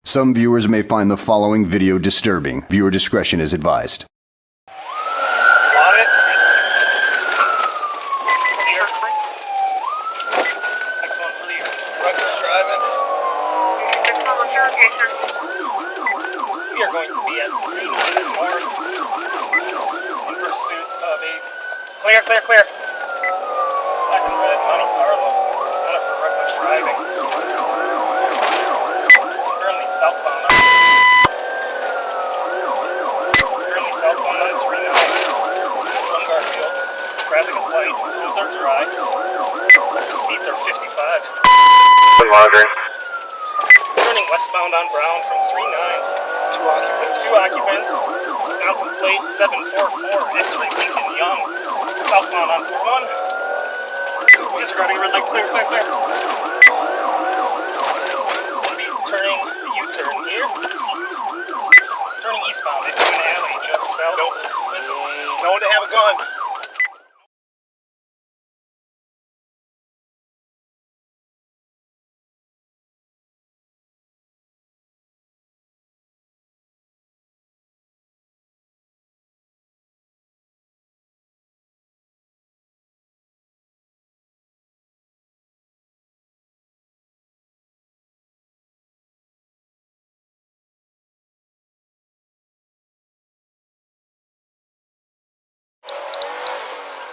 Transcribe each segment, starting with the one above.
Some viewers may find the following video disturbing. Viewer discretion is advised. Got it. Here. 6-1 for the reckless driving. We are going to be at 39 North in pursuit of a clear. Black and red Monte Carlo. Not for reckless driving. Currently southbound on 39 from Garfield. Traffic is light. Roads are dry. Speeds are 55. Monitoring. Turning westbound on Brown from 39. Two occupants. Wisconsin plate 744. X-ray Lincoln Young. Southbound on 41. Disregarding red light. Clear. It's going to be turning the U-turn here. Turning eastbound into an alley just south. Nope. No one to have a gun.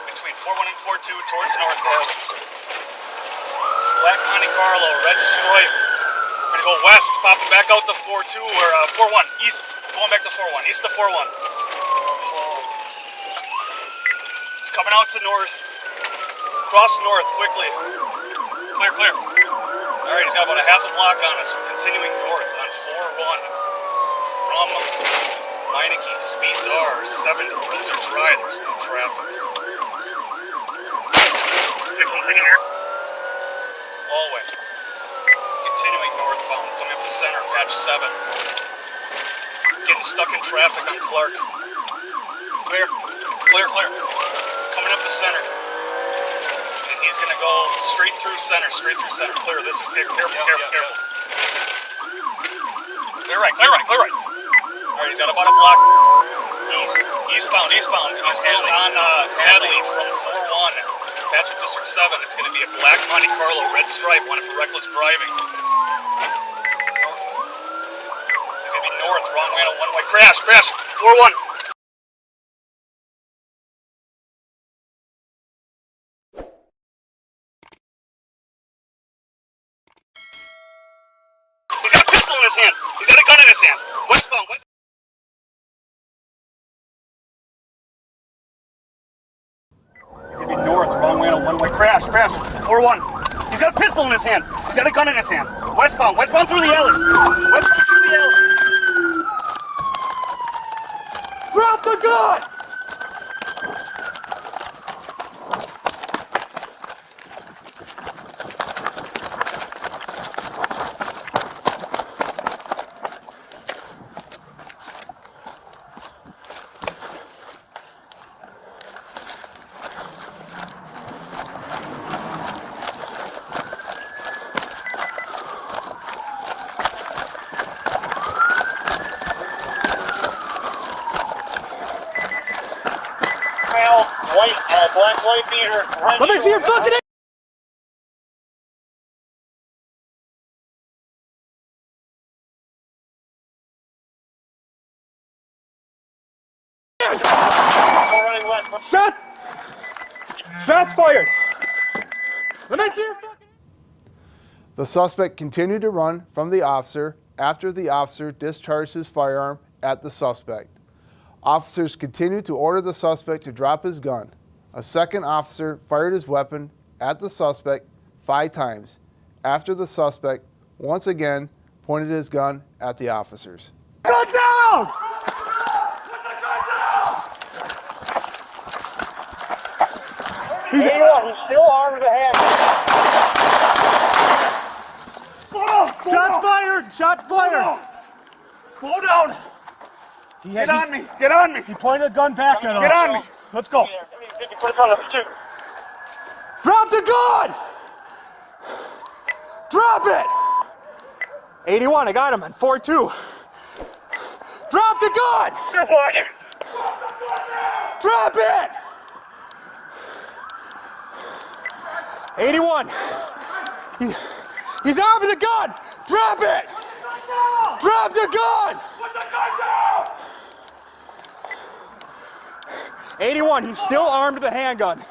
Between 41 and 42 towards Northdale. Black Monte Carlo, red stripe. We're gonna go west, popping back out to 42 or 41. East, going back to 41. East to 41. It's coming out to north. Cross north quickly. Clear. Alright, he's got about a half a block on us. We're continuing north on 41 from Meineke. Speeds are 70. Roads are dry. There's no traffic. Hallway. Continuing northbound, coming up the center, patch 7. Getting stuck in traffic on Clark. Clear. Coming up the center. And he's gonna go straight through center. Clear. This is careful. Clear right. Alright, he's got about a block. Eastbound. He's on Hadley from 4-1. Patch of District 7. It's going to be a black Monte Carlo, red stripe, wanted for reckless driving. He's going to be north, wrong way on a one-way. Crash. 4-1. He's got a pistol in his hand. He's got a gun in his hand. Westbound. He's gonna be north, wrong way on a one-way. Crash. 4-1. He's got a pistol in his hand. He's got a gun in his hand. Westbound through the alley. Drop the gun! Black white beater. Let me see your fucking Shots fired! Let me see your fucking... The suspect continued to run from the officer after the officer discharged his firearm at the suspect. Officers continued to order the suspect to drop his gun. A second officer fired his weapon at the suspect 5 times after the suspect once again pointed his gun at the officers. Gun down! He's still armed to hand. Shots fired! Slow down. Get on me. He pointed a gun back at us. Get on me. Let's go. Drop the gun! Drop it! 81, I got him on 4-2. Drop the gun! Drop it! 81. He's armed with the gun! Drop it! Drop the gun! Put the gun down! 81, he's still armed with a handgun.